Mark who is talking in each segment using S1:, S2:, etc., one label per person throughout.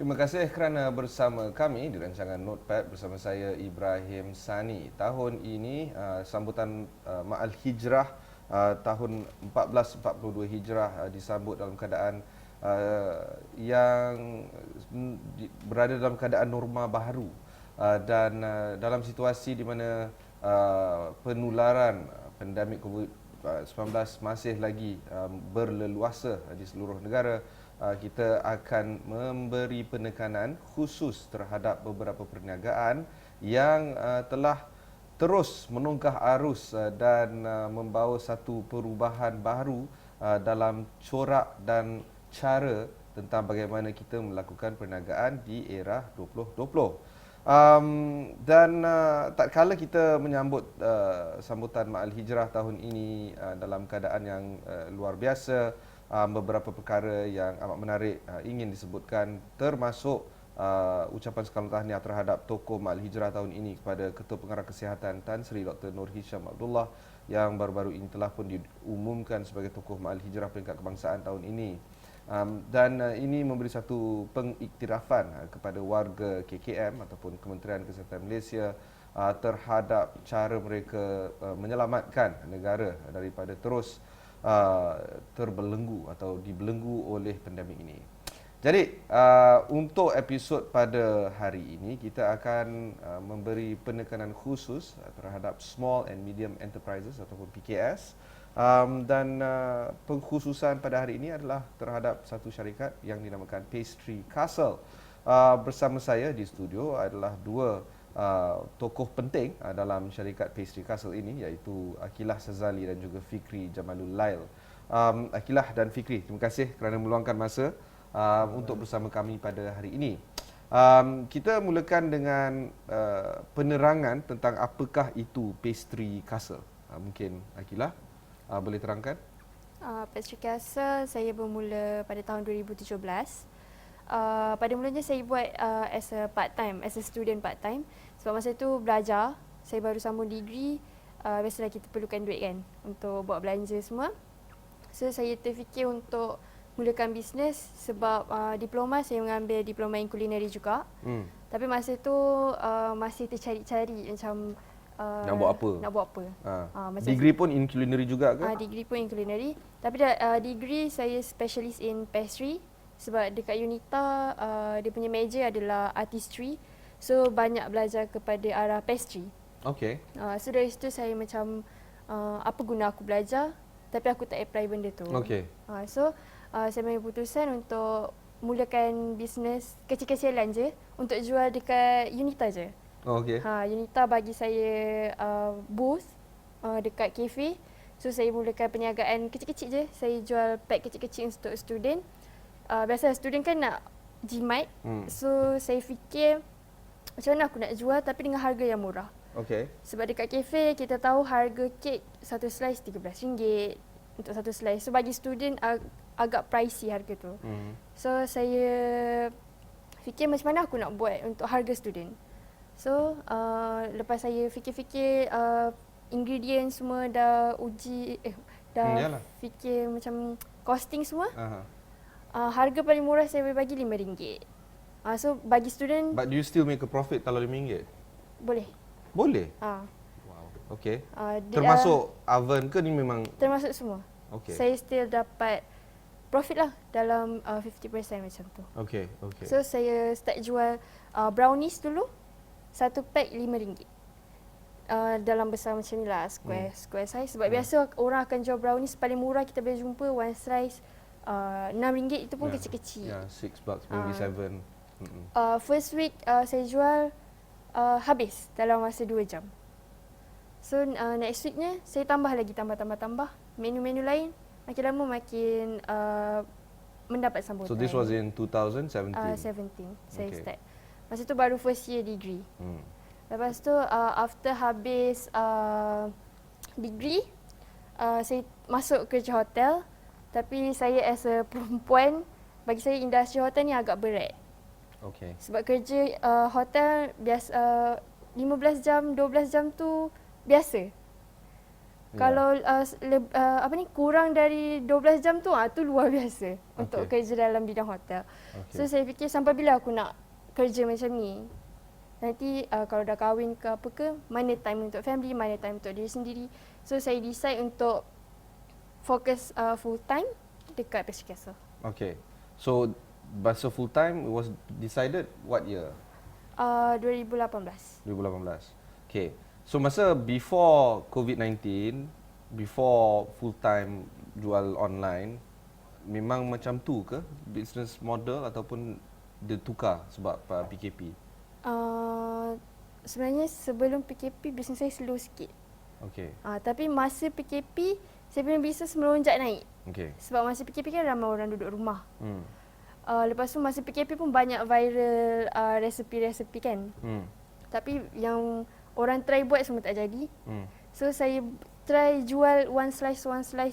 S1: Terima kasih kerana bersama kami di rancangan Notepad bersama saya Ibrahim Sani. Tahun ini sambutan Ma'al Hijrah tahun 1442 Hijrah disambut dalam keadaan yang berada dalam keadaan norma baharu dan dalam situasi di mana penularan pandemik COVID-19 masih lagi berleluasa di seluruh negara. Kita akan memberi penekanan khusus terhadap beberapa perniagaan yang telah terus menongkah arus dan membawa satu perubahan baru dalam corak dan cara tentang bagaimana kita melakukan perniagaan di era 2020. Tak kala kita menyambut sambutan Ma'al Hijrah tahun ini dalam keadaan yang luar biasa, beberapa perkara yang amat menarik ingin disebutkan, termasuk ucapan sekalam tahniah terhadap tokoh Ma'al Hijrah tahun ini kepada Ketua Pengarah Kesihatan Tan Sri Dr. Nur Hisham Abdullah yang baru-baru ini telah pun diumumkan sebagai tokoh Ma'al Hijrah peringkat kebangsaan tahun ini. Ini memberi satu pengiktirafan kepada warga KKM ataupun Kementerian Kesihatan Malaysia terhadap cara mereka menyelamatkan negara daripada terus terbelenggu atau dibelenggu oleh pandemik ini. Jadi untuk episod pada hari ini kita akan memberi penekanan khusus terhadap Small and Medium Enterprises ataupun PKS. Pengkhususan pada hari ini adalah terhadap satu syarikat yang dinamakan Pastry Castle. Bersama saya di studio adalah dua tokoh penting dalam syarikat Pastry Castle ini, iaitu Akilah Sazali dan juga Fikri Jamalul Lail. Akilah dan Fikri, terima kasih kerana meluangkan masa untuk bersama kami pada hari ini. Kita mulakan dengan penerangan tentang apakah itu Pastry Castle. Mungkin Akilah boleh terangkan?
S2: Pastry Castle saya bermula pada tahun 2017. Pada mulanya saya buat as a part-time, as a student part-time. Sebab masa itu belajar, saya baru sambung degree, biasalah kita perlukan duit kan untuk buat belanja semua. So saya terfikir untuk mulakan bisnes sebab diploma saya mengambil diploma in culinary juga. Tapi masa itu masih tercari-cari macam
S1: nak buat apa?
S2: Nak buat apa.
S1: Degree pun in culinary juga ke?
S2: Degree pun in culinary. Tapi degree saya specialist in pastry. Sebab dekat UNITA, dia punya major adalah artistry. So banyak belajar kepada arah pastry.
S1: Okay.
S2: So dari situ saya macam, apa guna aku belajar tapi aku tak apply benda tu.
S1: Okay.
S2: So saya ambil keputusan untuk mulakan bisnes kecil-kecilan je untuk jual dekat UNITA je.
S1: Oh, okay.
S2: UNITA bagi saya booth dekat kafe. So saya mulakan perniagaan kecil-kecil je. Saya jual pack kecil-kecil untuk student. Biasa student kan nak jimat. So saya fikir macam mana aku nak jual tapi dengan harga yang murah.
S1: Okay.
S2: Sebab dekat kafe kita tahu harga kek satu slice RM13 untuk satu slice. So bagi student agak pricey harga tu. So saya fikir macam mana aku nak buat untuk harga student. So lepas saya fikir-fikir ingredient semua dah uji dah fikir macam costing semua. Harga paling murah saya boleh bagi RM5. So bagi student.
S1: But do you still make a profit kalau RM5?
S2: Boleh.
S1: Boleh? Wow. Okay. Termasuk oven ke ni memang?
S2: Termasuk semua.
S1: Okay.
S2: Saya still dapat profit lah dalam 50% macam tu.
S1: Okay.
S2: So saya start jual brownies dulu. Satu pack RM5. Dalam besar macam ni lah, square size. Sebab biasa orang akan jual brownies paling murah kita boleh jumpa one slice RM6, itu pun kecil-kecil.
S1: $6, maybe 7.
S2: First week saya jual habis dalam masa 2 jam. So next weeknya saya tambah lagi, tambah menu-menu lain. Makin lama makin mendapat sambutan.
S1: So this was in 2017?
S2: 17 saya start. Masa tu baru first year degree. Lepas tu after habis degree, saya masuk kerja hotel. Tapi saya as a perempuan, bagi saya industri hotel ni agak berat.
S1: Okay.
S2: Sebab kerja hotel biasa 15 jam, 12 jam tu biasa. Kalau kurang dari 12 jam tu luar biasa untuk kerja dalam bidang hotel. So saya fikir sampai bila aku nak kerja macam ni. Nanti kalau dah kahwin ke apa ke, mana time untuk family, mana time untuk diri sendiri. So saya decide untuk fokus full time dekat Pastry Castle.
S1: Okay. So masa full time was decided what year?
S2: 2018.
S1: 2018. Okay. So masa before COVID-19, before full time jual online, memang macam tu ke business model ataupun dia tukar sebab PKP?
S2: Sebenarnya sebelum PKP bisnes saya slow sikit.
S1: Okay.
S2: Tapi masa PKP saya punya bisnes melonjak naik.
S1: Okay.
S2: Sebab masa PKP kan ramai orang duduk rumah. Lepas tu masa PKP pun banyak viral resepi-resepi kan. Tapi yang orang try buat semua tak jadi. So saya try jual one slice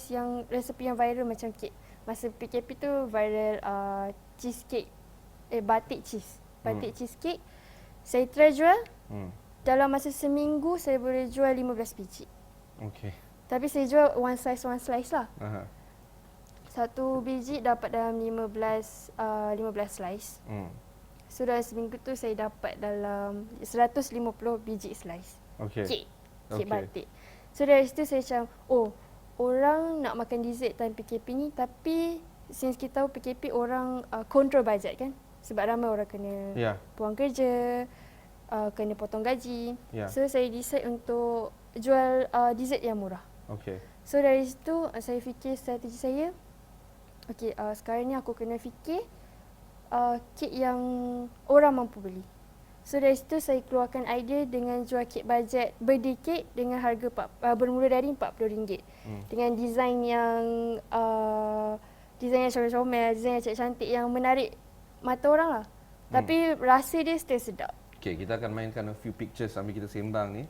S2: yang resepi yang viral macam kek. Masa PKP tu viral cheesecake, batik cheese. Batik cheesecake. Saya try jual. Dalam masa seminggu saya boleh jual 15 biji.
S1: Okay.
S2: Tapi saya jual one slice lah. Satu biji dapat dalam 15 slice. So dalam seminggu tu saya dapat dalam 150 biji slice.
S1: Okay.
S2: Kek batik. So dari situ saya macam, orang nak makan dessert time PKP ni, tapi since kita tahu PKP orang control budget kan. Sebab ramai orang kena buang kerja, kena potong gaji. So saya decide untuk jual dessert yang murah.
S1: Okay.
S2: So dari situ saya fikir strategi saya, sekarang ni aku kena fikir kek yang orang mampu beli. So dari situ saya keluarkan idea dengan jual kek bajet birthday cake dengan harga bermula dari RM40. Dengan design yang comel-comel, design yang cantik-cantik yang menarik mata orang lah. Tapi rasa dia still sedap.
S1: Okay, kita akan mainkan a few pictures sambil kita sembang ni.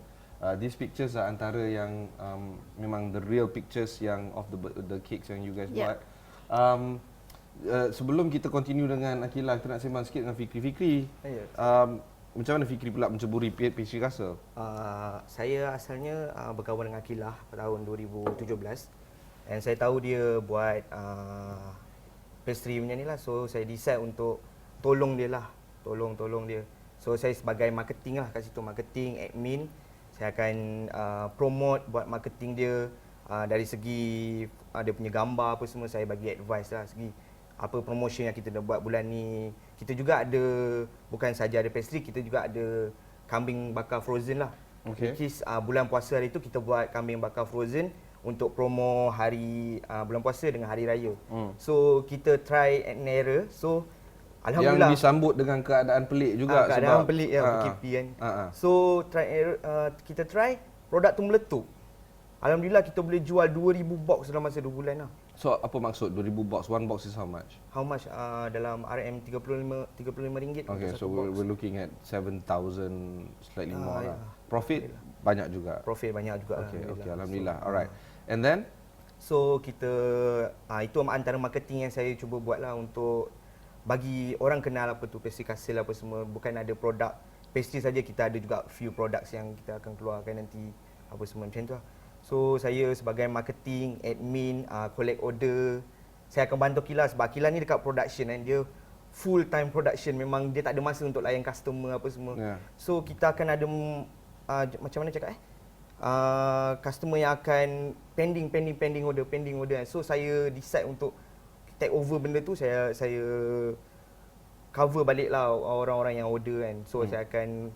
S1: These pictures are antara yang memang the real pictures yang of the cakes yang you guys buat. Sebelum kita continue dengan Akilah, kita nak sembang sikit dengan Fikri. Macam mana Fikri pula menceburi Pastry Castle?
S3: Saya asalnya berkawan dengan Akilah pada tahun 2017. And saya tahu dia buat pastry punya ni lah. So saya decide untuk tolong dia lah. Tolong dia. So saya sebagai marketing lah kat situ. Marketing, admin. Saya akan promote buat marketing dia. Dari segi dia punya gambar apa semua saya bagi advice lah. Segi apa promotion yang kita dah buat bulan ni. Kita juga ada, bukan saja ada pastry, kita juga ada kambing bakar frozen lah. Which is bulan puasa hari tu kita buat kambing bakar frozen untuk promo hari bulan puasa dengan hari raya. So kita try and error. So alhamdulillah.
S1: Yang disambut dengan keadaan pelik juga.
S3: Keadaan pelik ya, PKP kan. So try error, kita try, produk tu meletup. Alhamdulillah kita boleh jual 2000 box dalam masa 2 bulan lah.
S1: So apa maksud 2000 box? One box is how much?
S3: How much? Dalam RM 35 ringgit.
S1: Okay, so we're looking at 7,000 slightly more lah. Profit banyak juga.
S3: Profit banyak juga.
S1: Okay, alhamdulillah. Alright. And then
S3: so kita itu antara marketing yang saya cuba buat lah untuk bagi orang kenal apa tu Pastry Castle apa semua. Bukan ada produk pastry saja, kita ada juga few products yang kita akan keluarkan nanti apa semua macam tu lah. So saya sebagai marketing, admin, collect order, saya akan bantu Akilah sebab Akilah ni dekat production kan, dia full time production, memang dia tak ada masa untuk layan customer apa semua. So kita akan ada macam mana cakap customer yang akan pending order. So saya decide untuk take over benda tu, saya cover baliklah orang-orang yang order kan. So saya akan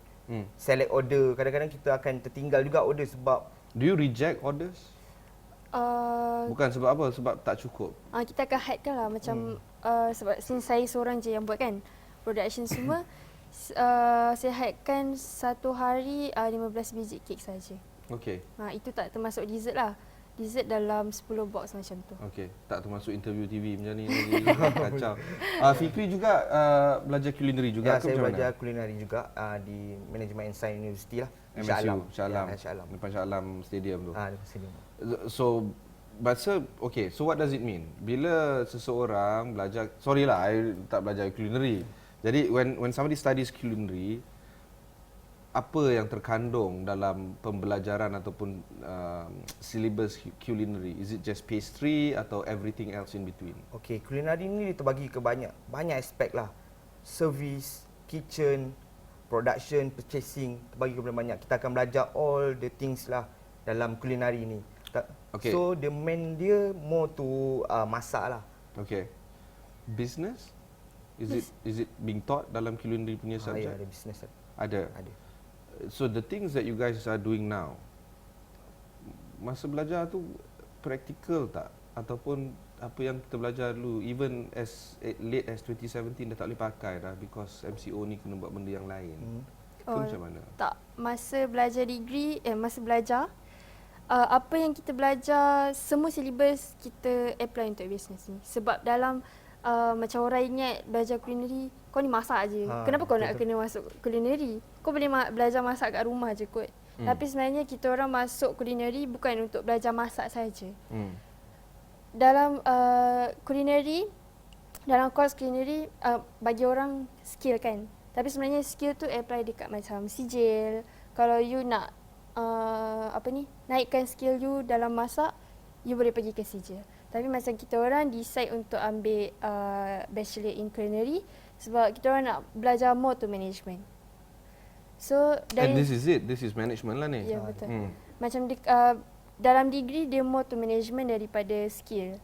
S3: select order. Kadang-kadang kita akan tertinggal juga order sebab
S1: do you reject orders? Bukan sebab apa? Sebab tak cukup.
S2: Kita akan hidekan lah macam sebab since saya seorang je yang buat kan production semua. Saya hidekan satu hari 15 biji kek saja.
S1: Okay.
S2: Itu tak termasuk dessert lah. Dessert dalam 10 box macam tu.
S1: Okay, tak termasuk interview TV macam ni kacau. Fikri juga belajar culinary juga ke
S3: saya
S1: macam
S3: belajar
S1: mana?
S3: culinary juga di Management and Science University lah.
S1: MSU, Shah Alam. Depan Shah Alam Stadium tu.
S3: Depan stadium.
S1: So, so what does it mean? Bila seseorang belajar, sorry lah, I tak belajar culinary. Jadi when somebody studies culinary, apa yang terkandung dalam pembelajaran ataupun syllabus culinary? Is it just pastry atau everything else in between?
S3: Okey, kulinari ni terbagi ke banyak aspek lah. Service, kitchen, production, purchasing, terbagi kepada banyak. Kita akan belajar all the things lah dalam kulinari ni.
S1: Okay.
S3: So the main dia more to masak lah.
S1: Okay. Business? Is it being taught dalam culinary punya
S3: Ya,
S1: subject?
S3: ada business.
S1: Ada.
S3: Ada.
S1: So the things that you guys are doing now, masa belajar tu practical tak? Ataupun apa yang kita belajar dulu, even as late as 2017 dah tak boleh pakai dah because MCO ni kena buat benda yang lain. Ke macam mana?
S2: Tak, masa belajar masa belajar apa yang kita belajar, semua syllabus kita apply untuk business ni. Sebab dalam macam orang ingat belajar culinary, kau ni masak je. Kenapa kau nak kena masuk culinary? Kau boleh belajar masak kat rumah je kot. Tapi sebenarnya kita orang masuk culinary bukan untuk belajar masak saja. Dalam culinary, dalam course culinary bagi orang skill kan. Tapi sebenarnya skill tu apply dekat macam sijil. Kalau you nak naikkan skill you dalam masak, you boleh pergi ke sijil. Tapi macam kita orang decide untuk ambil bachelor in culinary sebab kita orang nak belajar more to management. So
S1: And this is it. This is management lah ni.
S2: Ya, betul. Macam dalam degree dia more to management daripada skill.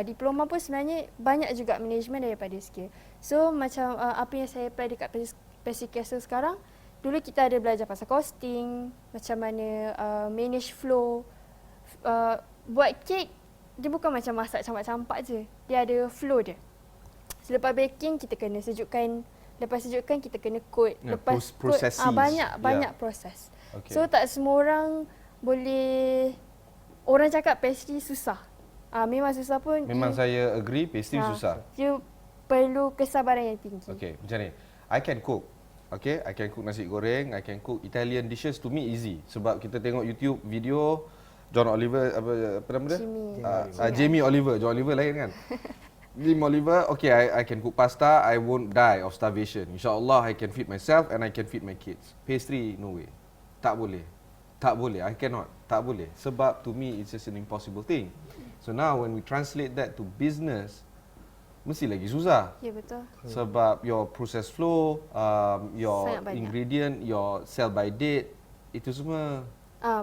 S2: Diploma pun sebenarnya banyak juga management daripada skill. So macam apa yang saya apply dekat Pastry Castle sekarang, dulu kita ada belajar pasal costing, macam mana manage flow. Buat kek, dia bukan macam masak campak-campak je. Dia ada flow dia. Selepas baking, kita kena sejukkan. Lepas sejukkan, kita kena coat. Lepas
S1: processes.
S2: Banyak proses.
S1: Okay.
S2: So tak semua orang boleh. Orang cakap pastry susah. Memang susah pun.
S1: Memang saya agree, pastry susah.
S2: You perlu kesabaran yang tinggi.
S1: Okay, macam ni. I can cook. Okay, I can cook nasi goreng, I can cook Italian dishes. To me easy. Sebab kita tengok YouTube video John Oliver, apa nama dia? Jamie Oliver. John Oliver lain kan? Jamie Oliver, okay, I can cook pasta, I won't die of starvation. InsyaAllah I can feed myself and I can feed my kids. Pastry, no way. Tak boleh. Tak boleh, I cannot. Tak boleh. Sebab to me it's just an impossible thing. So now when we translate that to business, mesti lagi susah.
S2: Ya, betul.
S1: Sebab your process flow, your
S2: Sangat banyak.
S1: ingredient, your sell by date, itu semua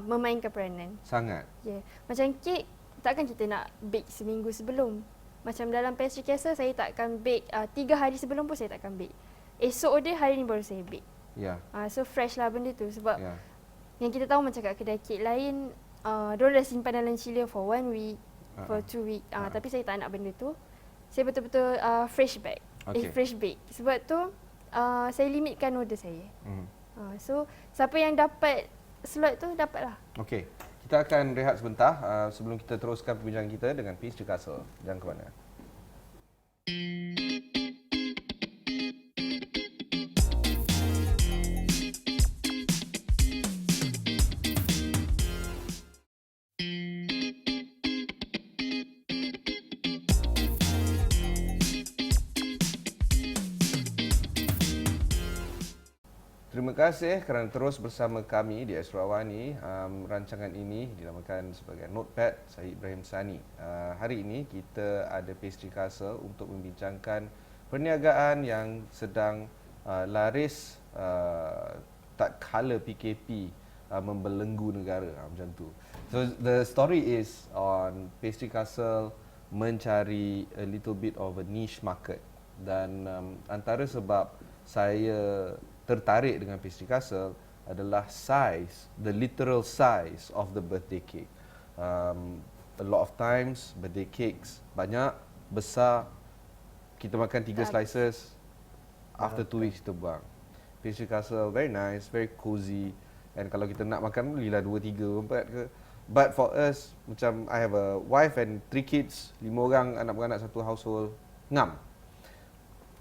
S2: Memainkan peranan.
S1: sangat.
S2: Ya. Macam kek, takkan kita nak bake seminggu sebelum. Macam dalam Pastry Castle, saya takkan bake 3 hari sebelum pun saya takkan bake. Esok dia, hari ni baru saya bake.
S1: Ya.
S2: So fresh lah benda tu. Sebab
S1: Ya.
S2: yang kita tahu macam kat kedai kek lain, diorang dah simpan dalam chiller for 1 week, for 2 week. Tapi saya tak nak benda tu. Saya betul-betul fresh bake.
S1: Okay.
S2: Fresh bake. Sebab tu saya limitkan order saya. So siapa yang dapat slot tu dapatlah.
S1: Okey. Kita akan rehat sebentar sebelum kita teruskan perbincangan kita dengan Pastry Castle. Jangan ke mana. Terima kasih kerana terus bersama kami di Esrawani. Rancangan ini dinamakan sebagai Notepad saya Ibrahim Sani. Hari ini kita ada Pastry Castle untuk membincangkan perniagaan yang sedang laris tak kala PKP membelenggu negara macam tu. So the story is on Pastry Castle mencari a little bit of a niche market dan antara sebab saya tertarik dengan Pastry Castle adalah size, the literal size of the birthday cake. A lot of times birthday cakes banyak, besar, kita makan 3 slices, after 2 weeks kita buang. Pastry Castle very nice, very cozy, and kalau kita nak makan belilah 2, 3, 4 ke. But for us, macam I have a wife and 3 kids, 5 orang anak beranak satu household, ngam.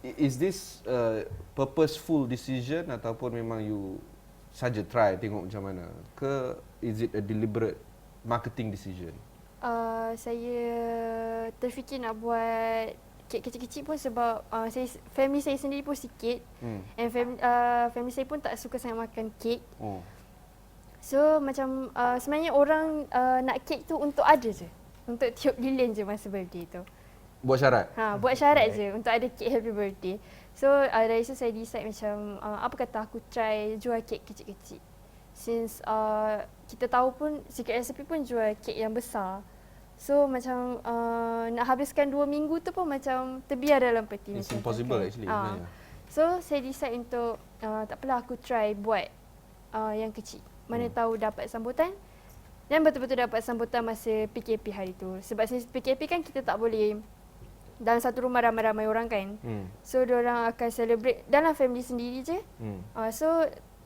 S1: Is this a purposeful decision ataupun memang you saja try tengok macam mana? Ke is it a deliberate marketing decision?
S2: Saya terfikir nak buat kek kecil-kecil pun sebab family saya sendiri pun sikit. And family saya pun tak suka sangat makan kek.
S1: Oh.
S2: So macam sebenarnya orang nak kek tu untuk ada je. Untuk tiup lilin je masa birthday tu.
S1: Buat syarat?
S2: Buat syarat je untuk ada kek happy birthday. So dari situ saya decide macam apa kata aku try jual kek kecil-kecil. Since kita tahu pun Secret Recipe pun jual kek yang besar. So macam nak habiskan 2 minggu tu pun macam terbiar dalam peti.
S1: It's
S2: macam
S1: impossible
S2: tu, kan.
S1: actually sebenarnya.
S2: So saya decide untuk tak apalah aku try buat yang kecil. Mana tahu dapat sambutan. Dan betul-betul dapat sambutan masa PKP hari tu. Sebab since PKP kan kita tak boleh dalam satu rumah ramai-ramai orang kan. So diorang akan celebrate dalam family sendiri je. So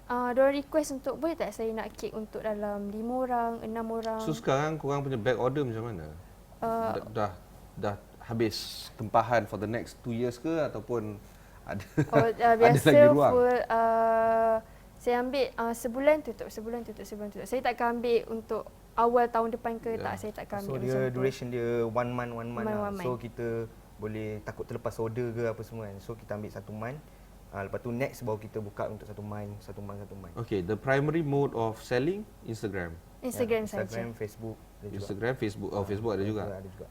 S2: diorang request untuk boleh tak saya nak kek untuk dalam 5 orang, 6 orang.
S1: So sekarang korang punya back order macam mana? Dah habis tempahan for the next 2 years ke ataupun ada
S2: Biasa
S1: ada lagi ruang?
S2: full saya ambil sebulan tutup. Saya takkan ambil untuk awal tahun depan ke tak, saya takkan
S3: So
S2: ambil
S3: dia
S2: macam
S3: duration dia 1 month lah.
S2: One
S3: So
S2: month.
S3: kita boleh takut terlepas order ke apa semua kan. So kita ambil 1 month. Lepas tu next baru kita buka untuk 1 month.
S1: Okay, the primary mode of selling Instagram.
S2: Instagram saja.
S3: Instagram, Facebook ada juga.
S1: Instagram, Facebook. Oh, Facebook ada juga.
S3: Ada juga.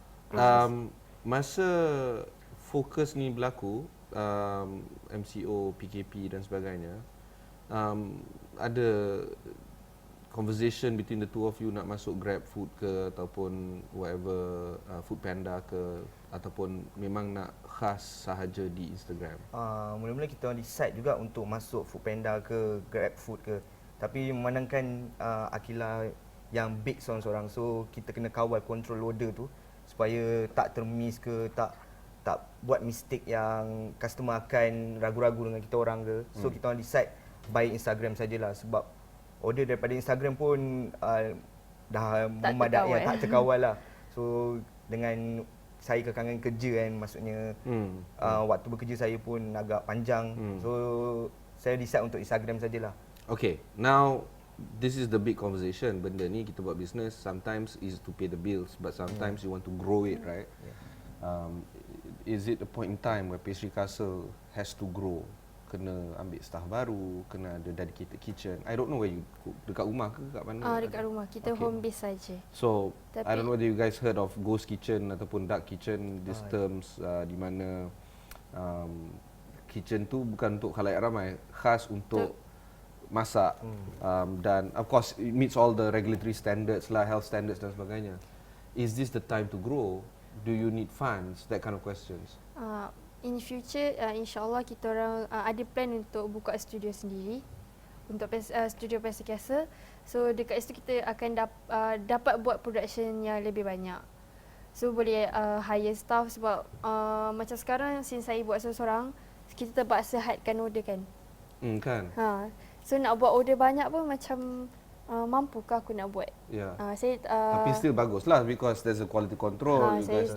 S1: Masa fokus ni berlaku, MCO, PKP dan sebagainya, ada conversation between the two of you nak masuk Grab Food ke ataupun whatever, Food Panda ke, ataupun memang nak khas sahaja di Instagram?
S3: Mula-mula kita orang decide juga untuk masuk Foodpanda ke Grab Food ke. Tapi memandangkan Akila yang big seorang-seorang, so kita kena kawal control order tu supaya tak termiss ke, tak buat mistake yang customer akan ragu-ragu dengan kita orang ke. So kita orang decide by Instagram sajalah sebab order daripada Instagram pun dah memadai, tak terkawal lah. So dengan saya kekangan kerja kan, maksudnya waktu bekerja saya pun agak panjang. So saya decide untuk Instagram sajalah.
S1: Okay, now this is the big conversation. Benda ni kita buat business, sometimes is to pay the bills, but sometimes you want to grow it, right? Is it a point in time where Pastry Castle has to grow? Kena ambil staff baru, kena ada dedicated kitchen. I don't know where you cook. Dekat rumah ke kat mana?
S2: Dekat rumah. Kita home base saja.
S1: So, I don't know whether you guys heard of ghost kitchen ataupun dark kitchen, these terms di mana kitchen tu bukan untuk khalayak ramai, khas untuk masak, dan of course it meets all the regulatory standards lah, health standards dan sebagainya. Is this the time to grow? Do you need funds? That kind of questions.
S2: In future, insyaAllah kita orang ada plan untuk buka studio sendiri untuk studio Pastry Castle. So dekat situ kita akan dapat buat production yang lebih banyak. So boleh hire staff sebab macam sekarang since saya buat seorang-seorang, kita terpaksa hadkan order kan.
S1: Kan?
S2: So nak buat order banyak pun macam mampukah aku nak buat?
S1: Yeah.
S2: Saya
S1: Tapi still bagus lah because there's a quality control. You guys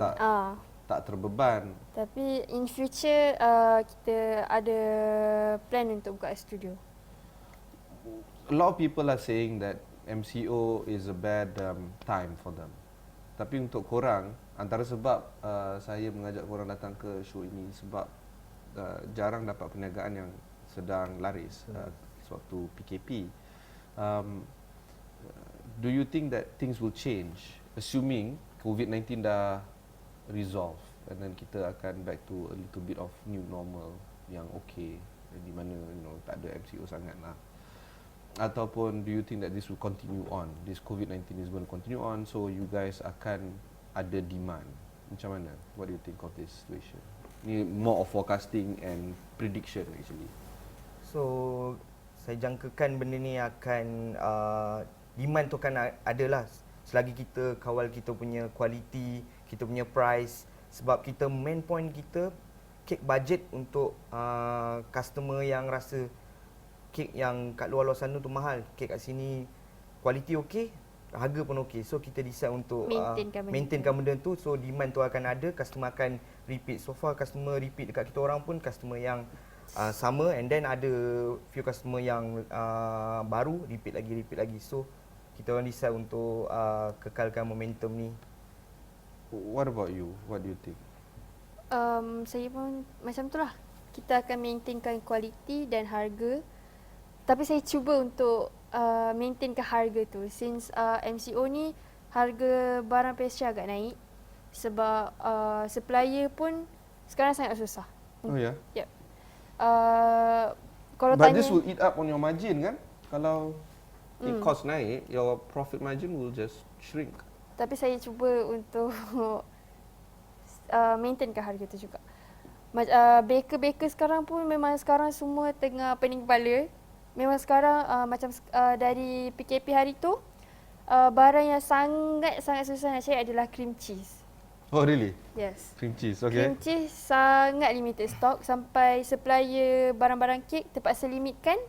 S1: tak terbeban.
S2: Tapi in future kita ada plan untuk buka studio.
S1: A lot of people are saying that MCO is a bad time for them. Tapi untuk korang, antara sebab saya mengajak korang datang ke show ini sebab jarang dapat perniagaan yang sedang laris sewaktu PKP. Do you think that things will change assuming COVID-19 dah resolve and then kita akan back to a little bit of new normal yang okay, di mana tak ada MCO sangat lah? Ataupun do you think that this will continue on, this COVID-19 is going to continue on, so you guys akan ada demand? Macam mana? What do you think of this situation? Ni more of forecasting and prediction actually.
S3: So saya jangkakan benda ni akan demand tu akan ada lah selagi kita kawal kita punya quality, kita punya price. Sebab kita main point kita kek budget untuk customer yang rasa kek yang kat luar sana tu mahal, kek kat sini quality okey, harga pun okey. So kita decide untuk maintainkan benda tu. So demand tu akan ada, customer akan repeat. So far customer repeat dekat kita orang pun customer yang sama, and then ada few customer yang baru repeat lagi. So kita orang decide untuk kekalkan momentum ni.
S1: What about you? What do you think?
S2: Saya pun macam tu lah. Kita akan maintainkan kualiti dan harga. Tapi saya cuba untuk maintainkan harga tu. Since MCO ni harga barang pastry agak naik. Sebab supplier pun sekarang sangat susah.
S1: Oh ya.
S2: Yep. Kalau
S1: But
S2: tanya,
S1: this will eat up on your margin kan? Kalau cost naik, your profit margin will just shrink.
S2: tapi saya cuba untuk maintainkan harga tu juga. Baker-baker sekarang pun memang sekarang semua tengah pening kepala. Memang sekarang macam dari PKP hari tu, barang yang sangat susah nak cari adalah cream cheese.
S1: Oh really?
S2: Yes.
S1: Cream cheese, okay.
S2: Cream cheese sangat limited stock sampai supplier barang-barang kek terpaksa limitkan.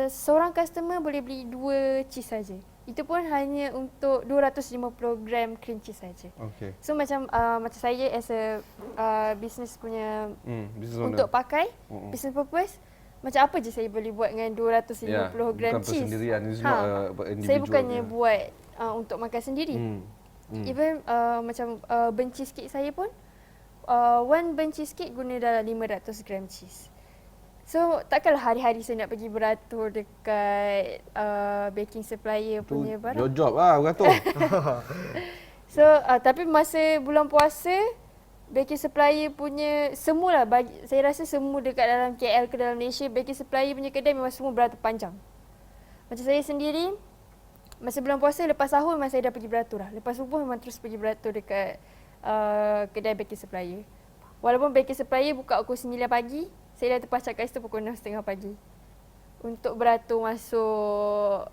S2: Seorang customer boleh beli 2 cheese saja. Itu pun hanya untuk 250 gram cream cheese saja.
S1: Okay.
S2: So macam saya as a business punya
S1: Business
S2: untuk
S1: owner.
S2: pakai business purpose, macam apa je saya boleh buat dengan 250 gram
S1: bukan
S2: cheese.
S1: persendirian, it's not individual.
S2: Saya bukannya
S1: yeah.
S2: buat untuk makan sendiri. Even macam burnt cheesecake saya pun, one burnt cheesecake guna dalam 500 gram cheese. So takkanlah hari-hari saya nak pergi beratur dekat baking supplier
S1: Tu
S2: punya barang.
S1: your job lah, beratur.
S2: So tapi masa bulan puasa, baking supplier punya semualah, saya rasa semua dekat dalam KL ke dalam Malaysia, baking supplier punya kedai memang semua beratur panjang. Macam saya sendiri, masa bulan puasa lepas sahur memang saya dah pergi beratur lah. Lepas subuh memang terus pergi beratur dekat kedai baking supplier. Walaupun baking supplier buka pukul 9 pagi, saya dah terpacak kat situ pukul 6.30 pagi untuk beratur masuk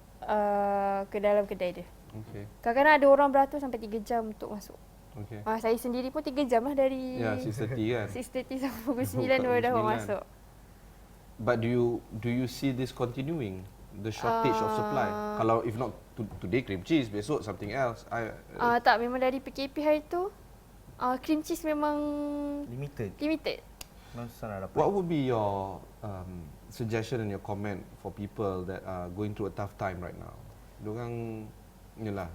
S2: ke dalam kedai dia.
S1: Okay.
S2: Kadang-kadang ada orang beratur sampai 3 jam untuk masuk.
S1: Okay.
S2: Saya sendiri pun 3 jam lah dari
S1: Ya, 6:30 kan.
S2: 6:30 sampai pukul 9
S1: Buka
S2: baru dapat
S1: 9.
S2: masuk.
S1: But do you see this continuing? The shortage of supply. Kalau if not today cream cheese, besok something else.
S2: Tak, memang dari PKP hari tu cream cheese memang
S3: Limited. Memang susah nak dapat.
S1: What would be your suggestion and your comment for people that are going through a tough time right now? Dorang, yalah,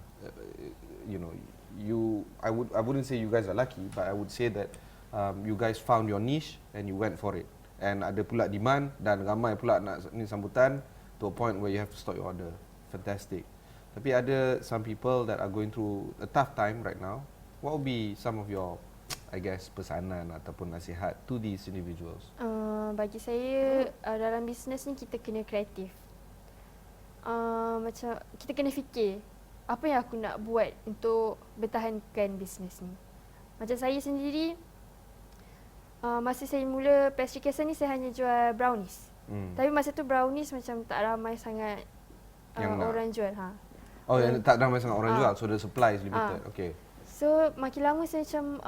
S1: I wouldn't say you guys are lucky, but I would say that you guys found your niche and you went for it. And ada pula demand dan ramai pula nak ni sambutan to a point where you have to stop your order. Fantastic. Tapi ada some people that are going through a tough time right now. What would be some of your, I guess, pesanan ataupun nasihat to these individuals?
S2: Bagi saya dalam bisnes ni kita kena kreatif. Macam kita kena fikir apa yang aku nak buat untuk bertahankan bisnes ni. Macam saya sendiri, masa saya mula pastry castle ni saya hanya jual brownies. Tapi masa tu brownies macam tak ramai sangat orang jual.
S1: Oh, yang tak ramai sangat orang jual, so the supply is limited. Okay.
S2: So makin lama saya macam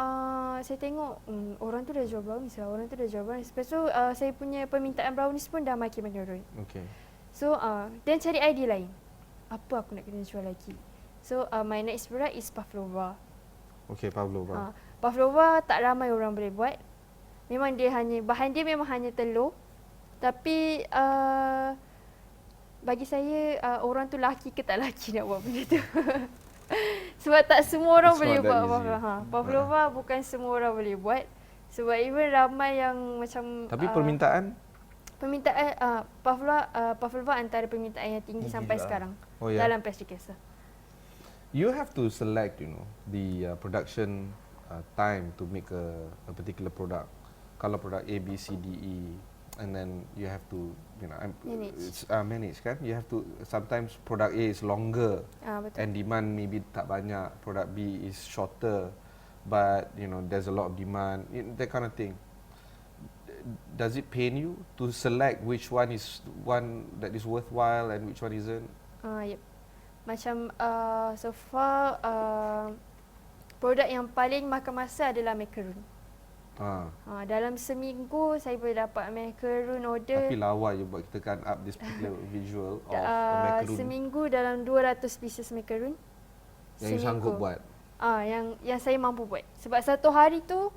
S2: saya tengok orang tu dah jual brownies lah, orang tu dah jual brownies. Lepas tu saya punya permintaan brownies pun dah makin menurun.
S1: Okay.
S2: So dan cari idea lain. Apa aku nak kena jual lagi? So my next product is pavlova.
S1: Okay, pavlova.
S2: Pavlova tak ramai orang boleh buat. Memang bahan dia memang hanya telur. Tapi bagi saya orang tu laki ke tak laki nak buat benda tu. Sebab tak semua orang
S1: It's
S2: boleh
S1: not that
S2: buat
S1: easy.
S2: pavlova. Pavlova bukan semua orang boleh buat. Sebab even ramai yang macam
S1: Tapi permintaan?
S2: Pavlova antara permintaan yang tinggi sampai
S3: lah.
S2: sekarang
S1: Oh, ya.
S2: dalam pastry castle.
S1: You have to select, the production time to make a particular product. Kalau product A, B, C, D, E, and then you have to, manage kan. You have to, sometimes product A is longer
S2: Betul.
S1: and demand maybe tak banyak. Product B is shorter, but there's a lot of demand. That kind of thing. Does it pain you to select which one is one that is worthwhile and which one isn't?
S2: Yep. Macam so far produk yang paling makan masa adalah macaron. Dalam seminggu saya boleh dapat macaron order.
S1: Tapi lawa je buat kita kan up this particular visual of a macaron
S2: Seminggu dalam 200 pieces macaron.
S1: yang you sanggup buat.
S2: Yang saya mampu buat. Sebab satu hari tu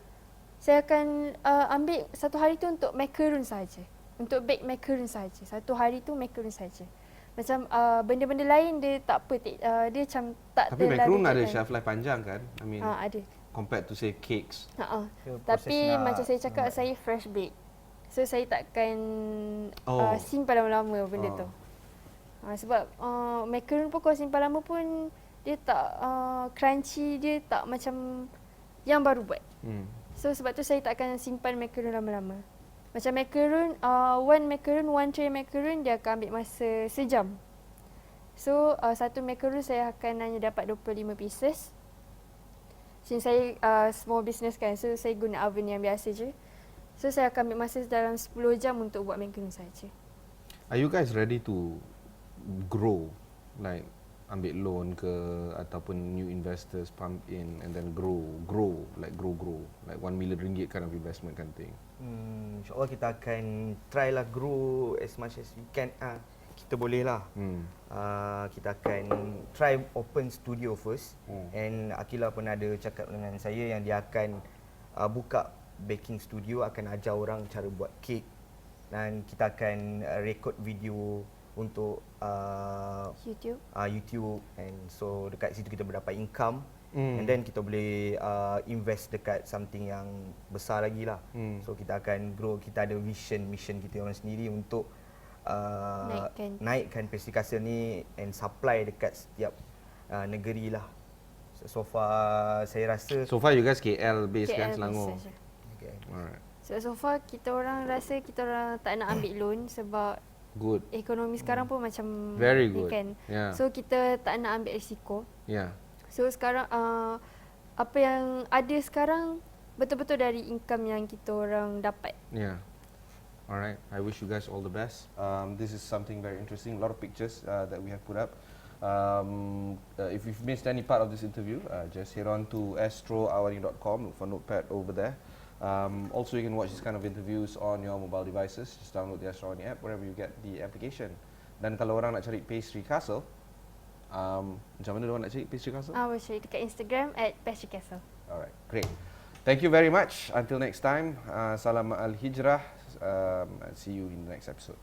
S2: saya akan ambil satu hari tu untuk macaron saja. Untuk bake macaron saja. Satu hari tu macaron saja. Macam benda-benda lain dia tak apa, dia macam tak
S1: Tapi
S2: terlalu
S1: macaron ada
S2: tekan.
S1: shelf life panjang kan? I mean,
S2: Ada.
S1: compared to say cakes.
S3: Ke proses
S2: Tapi
S3: nak
S2: macam saya cakap,
S3: lambat.
S2: saya fresh bake. So saya takkan
S1: Oh.
S2: simpan lama-lama benda tu. Sebab macaron pun kalau simpan lama pun dia tak crunchy, dia tak macam yang baru buat. So sebab tu saya tak akan simpan macaron lama-lama. Macam macaron, one tray macaron dia akan ambil masa sejam. So satu macaron saya akan hanya dapat 25 pieces. Since saya small business kan, so saya guna oven yang biasa je. So saya akan ambil masa dalam 10 jam untuk buat macaron saja.
S1: Are you guys ready to grow, like ambil loan ke ataupun new investors pump in and then grow like 1 million ringgit kind of investment kind of thing?
S3: InsyaAllah kita akan try lah grow as much as we can. Kita boleh lah. Kita akan try open studio first. And Aqeelah pun ada cakap dengan saya yang dia akan buka baking studio, akan ajar orang cara buat kek. Dan kita akan record video untuk YouTube, and so dekat situ kita berdapat income. And then kita boleh invest dekat something yang besar lagi lah. So kita akan grow, kita ada mission kita orang sendiri untuk naikkan pastry castle ni and supply dekat setiap negeri lah. So far saya rasa
S1: So far you guys KL based kan,
S2: KL
S1: Selangor?
S2: saja.
S3: okay.
S1: Alright.
S2: So far kita orang rasa kita orang tak nak ambil loan sebab
S1: Good.
S2: ekonomi sekarang pun macam
S1: Very
S2: ni
S1: good.
S2: kan.
S1: Yeah.
S2: So kita tak nak ambil risiko.
S1: Yeah.
S2: So sekarang apa yang ada sekarang betul-betul dari income yang kita orang dapat.
S1: Yeah. Alright. I wish you guys all the best. This is something very interesting. A lot of pictures that we have put up. If you've missed any part of this interview, just head on to astroawani.com. Look for Notepad over there. Also, you can watch this kind of interviews on your mobile devices. Just download the Astro Awani app wherever you get the application. Dan kalau orang nak cari Pastry Castle, macam mana orang nak cari Pastry Castle?
S2: Boleh cari dekat Instagram @pastrycastle.
S1: Alright, great. Thank you very much. Until next time, salam al hijrah. And see you in the next episode.